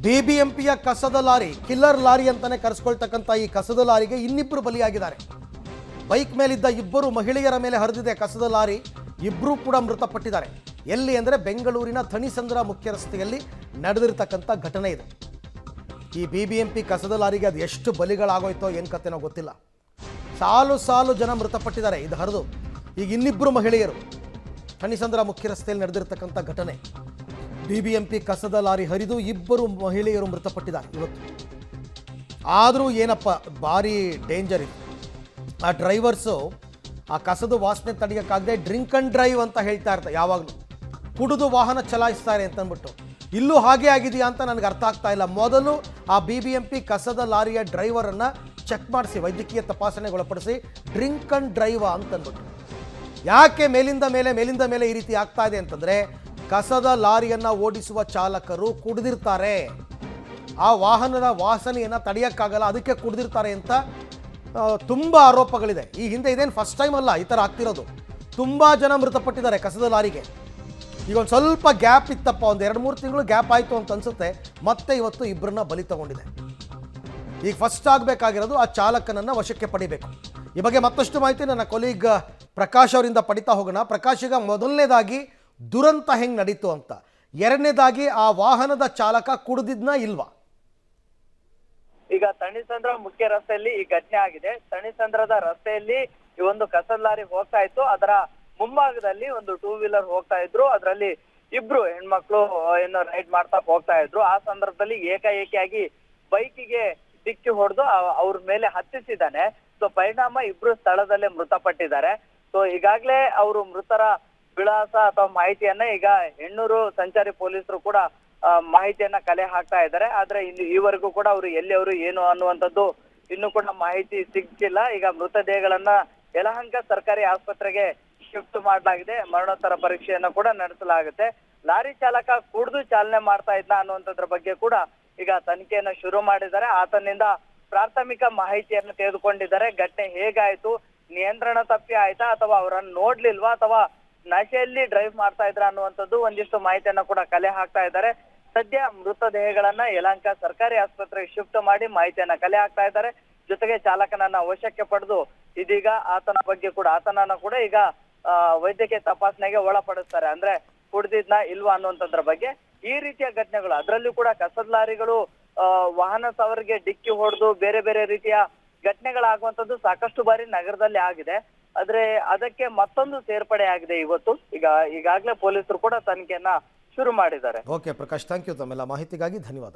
ಬಿಬಿಎಂಪಿಯ ಕಸದ lorry, killer lorry ಅಂತಾನೆ ಕರೆಸ್ಕೊಳ್ತಕ್ಕಂಥ ಈ ಕಸದ ಲಾರಿಗೆ ಇನ್ನಿಬ್ಬರು ಬಲಿಯಾಗಿದ್ದಾರೆ. ಬೈಕ್ ಮೇಲಿದ್ದ ಇಬ್ಬರು ಮಹಿಳೆಯರ ಮೇಲೆ ಹರಿದಿದೆ ಕಸದ ಲಾರಿ. ಇಬ್ಬರೂ ಕೂಡ ಮೃತಪಟ್ಟಿದ್ದಾರೆ. ಎಲ್ಲಿ ಅಂದರೆ ಬೆಂಗಳೂರಿನ ಥಣಿಸಂದ್ರ ಮುಖ್ಯ ರಸ್ತೆಯಲ್ಲಿ ನಡೆದಿರ್ತಕ್ಕಂಥ ಘಟನೆ ಇದೆ. ಈ ಬಿಬಿಎಂಪಿ ಕಸದ ಲಾರಿಗೆ ಅದು ಎಷ್ಟು ಬಲಿಗಳಾಗೋಯ್ತೋ ಏನು ಕತೆನೋ ಗೊತ್ತಿಲ್ಲ. ಸಾಲು ಸಾಲು ಜನ ಮೃತಪಟ್ಟಿದ್ದಾರೆ ಇದು ಹರಿದು. ಈಗ ಇನ್ನಿಬ್ಬರು ಮಹಿಳೆಯರು ಥಣಿಸಂದ್ರ ಮುಖ್ಯ ರಸ್ತೆಯಲ್ಲಿ ನಡೆದಿರ್ತಕ್ಕಂಥ ಘಟನೆ. ಬಿಬಿಎಂಪಿ ಕಸದ ಲಾರಿ ಹರಿದು ಇಬ್ಬರು ಮಹಿಳೆಯರು ಮೃತಪಟ್ಟಿದ್ದಾರೆ ಇವತ್ತು. ಆದರೂ ಏನಪ್ಪ ಭಾರಿ ಡೇಂಜರ್ ಇದೆ. ಆ ಡ್ರೈವರ್ಸು ಆ ಕಸದ ವಾಸನೆ ತಡೆಯೋಕ್ಕಾಗದೆ ಡ್ರಿಂಕ್ ಆ್ಯಂಡ್ ಡ್ರೈವ್ ಅಂತ ಹೇಳ್ತಾ ಇರ್ತಾರೆ. ಯಾವಾಗಲೂ ಕುಡಿದು ವಾಹನ ಚಲಾಯಿಸ್ತಾರೆ ಅಂತಂದ್ಬಿಟ್ಟು ಇಲ್ಲೂ ಹಾಗೆ ಆಗಿದೆಯಾ ಅಂತ ನನಗೆ ಅರ್ಥ ಆಗ್ತಾ ಇಲ್ಲ. ಮೊದಲು ಆ ಬಿಬಿಎಂಪಿ ಕಸದ ಲಾರಿಯ ಡ್ರೈವರನ್ನು ಚೆಕ್ ಮಾಡಿಸಿ, ವೈದ್ಯಕೀಯ ತಪಾಸಣೆಗೆ ಒಳಪಡಿಸಿ, ಡ್ರಿಂಕ್ ಆ್ಯಂಡ್ ಡ್ರೈವ್ ಅಂತಂದ್ಬಿಟ್ಟು. ಯಾಕೆ ಮೇಲಿಂದ ಮೇಲೆ ಈ ರೀತಿ ಆಗ್ತಾ ಇದೆ ಅಂತಂದರೆ, ಕಸದ ಲಾರಿಯನ್ನು ಓಡಿಸುವ ಚಾಲಕರು ಕುಡಿದಿರ್ತಾರೆ. ಆ ವಾಹನದ ವಾಸನೆಯನ್ನು ತಡೆಯೋಕ್ಕಾಗಲ್ಲ, ಅದಕ್ಕೆ ಕುಡಿದಿರ್ತಾರೆ ಅಂತ ತುಂಬ ಆರೋಪಗಳಿದೆ. ಈ ಹಿಂದೆ ಇದೇನು ಫಸ್ಟ್ ಟೈಮ್ ಅಲ್ಲ ಈ ಥರ ಆಗ್ತಿರೋದು. ತುಂಬ ಜನ ಮೃತಪಟ್ಟಿದ್ದಾರೆ ಕಸದ ಲಾರಿಗೆ. ಈಗ ಒಂದು ಸ್ವಲ್ಪ ಗ್ಯಾಪ್ ಇತ್ತಪ್ಪ, ಒಂದು 2-3 ತಿಂಗಳು ಗ್ಯಾಪ್ ಆಯಿತು ಅಂತ ಅನಿಸುತ್ತೆ. ಮತ್ತೆ ಇವತ್ತು ಇಬ್ಬರನ್ನ ಬಲಿ ತಗೊಂಡಿದೆ. ಈಗ ಫಸ್ಟ್ ಆಗಬೇಕಾಗಿರೋದು ಆ ಚಾಲಕನನ್ನು ವಶಕ್ಕೆ ಪಡಿಬೇಕು. ಈ ಬಗ್ಗೆ ಮತ್ತಷ್ಟು ಮಾಹಿತಿ ನನ್ನ ಕೊಲೀಗ್ ಪ್ರಕಾಶ್ ಅವರಿಂದ ಪಡಿತಾ ಹೋಗೋಣ. ಪ್ರಕಾಶ್, ಈಗ ಮೊದಲನೇದಾಗಿ ದುರಂತ ಹೆಂಗೆ ನಡೀತು ಅಂತ, ಎರಡನೇದಾಗಿ ಆ ವಾಹನದ ಚಾಲಕ ಕುಡಿದಿದ್ನಾ ಇಲ್ವಾ? ಈಗ ಥಣಿಸಂದ್ರ ಮುಖ್ಯ ರಸ್ತೆಯಲ್ಲಿ ಈ ಘಟನೆ ಆಗಿದೆ. ಥಣಿಸಂದ್ರದ ರಸ್ತೆಯಲ್ಲಿ ಈ ಒಂದು ಕಸದ ಲಾರಿ ಹೋಗ್ತಾ ಇತ್ತು. ಅದರ ಮುಂಭಾಗದಲ್ಲಿ ಒಂದು 2 ವೀಲರ್ ಹೋಗ್ತಾ ಇದ್ರು. ಅದರಲ್ಲಿ ಇಬ್ರು ಹೆಣ್ಮಕ್ಳು ಏನೋ ರೈಡ್ ಮಾಡ್ತಾ ಹೋಗ್ತಾ ಇದ್ರು. ಆ ಸಂದರ್ಭದಲ್ಲಿ ಏಕಾಏಕಿಯಾಗಿ ಬೈಕಿಗೆ ಡಿಕ್ಕಿ ಹೊಡೆದು ಅವ್ರ ಮೇಲೆ ಹತ್ತಿಸಿದ್ದಾನೆ. ಸೊ ಪರಿಣಾಮ ಇಬ್ರು ಸ್ಥಳದಲ್ಲೇ ಮೃತಪಟ್ಟಿದ್ದಾರೆ. ಸೊ ಈಗಾಗಲೇ ಅವರು ಮೃತರ ವಿಳಾಸ ಅಥವಾ ಮಾಹಿತಿಯನ್ನ ಈಗ ಹೆಣ್ಣೂರು ಸಂಚಾರಿ ಪೊಲೀಸರು ಕೂಡ ಮಾಹಿತಿಯನ್ನ ಕಲೆ ಹಾಕ್ತಾ ಇದ್ದಾರೆ. ಆದ್ರೆ ಈವರೆಗೂ ಕೂಡ ಅವರು ಎಲ್ಲಿ ಅವರು ಏನು ಅನ್ನುವಂಥದ್ದು ಇನ್ನು ಕೂಡ ಮಾಹಿತಿ ಸಿಗ್ತಿಲ್ಲ. ಈಗ ಮೃತದೇಹಗಳನ್ನ ಯಲಹಂಕ ಸರ್ಕಾರಿ ಆಸ್ಪತ್ರೆಗೆ ಶಿಫ್ಟ್ ಮಾಡಲಾಗಿದೆ. ಮರಣೋತ್ತರ ಪರೀಕ್ಷೆಯನ್ನ ಕೂಡ ನಡೆಸಲಾಗುತ್ತೆ. ಲಾರಿ ಚಾಲಕ ಕುಡಿದು ಚಾಲನೆ ಮಾಡ್ತಾ ಇದ್ನ ಅನ್ನುವಂಥದ್ರ ಬಗ್ಗೆ ಕೂಡ ಈಗ ತನಿಖೆಯನ್ನ ಶುರು ಮಾಡಿದ್ದಾರೆ. ಆತನಿಂದ ಪ್ರಾಥಮಿಕ ಮಾಹಿತಿಯನ್ನು ತೆಗೆದುಕೊಂಡಿದ್ದಾರೆ. ಘಟನೆ ಹೇಗಾಯ್ತು, ನಿಯಂತ್ರಣ ತಪ್ಪಿ ಆಯ್ತಾ ಅಥವಾ ಅವರನ್ನು ನೋಡ್ಲಿಲ್ವಾ ಅಥವಾ ನಶೆಯಲ್ಲಿ ಡ್ರೈವ್ ಮಾಡ್ತಾ ಇದ್ರ ಅನ್ನುವಂಥದ್ದು ಒಂದಿಷ್ಟು ಮಾಹಿತಿಯನ್ನ ಕೂಡ ಕಲೆ ಹಾಕ್ತಾ ಇದ್ದಾರೆ. ಸದ್ಯ ಮೃತದೇಹಗಳನ್ನ ಯಲಹಂಕ ಸರ್ಕಾರಿ ಆಸ್ಪತ್ರೆಗೆ ಶಿಫ್ಟ್ ಮಾಡಿ ಮಾಹಿತಿಯನ್ನ ಕಲೆ ಹಾಕ್ತಾ ಇದ್ದಾರೆ. ಜೊತೆಗೆ ಚಾಲಕನನ್ನ ವಶಕ್ಕೆ ಪಡೆದು ಇದೀಗ ಆತನನ್ನ ಕೂಡ ಈಗ ವೈದ್ಯಕೀಯ ತಪಾಸಣೆಗೆ ಒಳಪಡಿಸ್ತಾರೆ. ಅಂದ್ರೆ ಕುಡ್ದಿದ್ನ ಇಲ್ವಾ ಅನ್ನುವಂಥದ್ರ ಬಗ್ಗೆ. ಈ ರೀತಿಯ ಘಟನೆಗಳು, ಅದರಲ್ಲೂ ಕೂಡ ಕಸದ ಲಾರಿಗಳು ವಾಹನ ಸವಾರಿಗೆ ಡಿಕ್ಕಿ ಹೊಡೆದು ಬೇರೆ ಬೇರೆ ರೀತಿಯ ಘಟನೆಗಳಾಗುವಂಥದ್ದು ಸಾಕಷ್ಟು ಬಾರಿ ನಗರದಲ್ಲಿ ಆಗಿದೆ. ಆದ್ರೆ ಅದಕ್ಕೆ ಮತ್ತೊಂದು ಸೇರ್ಪಡೆ ಆಗಿದೆ ಇವತ್ತು. ಈಗಾಗಲೇ ಪೊಲೀಸರು ಕೂಡ ತನಿಖೆಯನ್ನ ಶುರು ಮಾಡಿದ್ದಾರೆ. Okay Prakash, thank you. ತಮ್ಮೆಲ್ಲ ಮಾಹಿತಿಗಾಗಿ ಧನ್ಯವಾದ.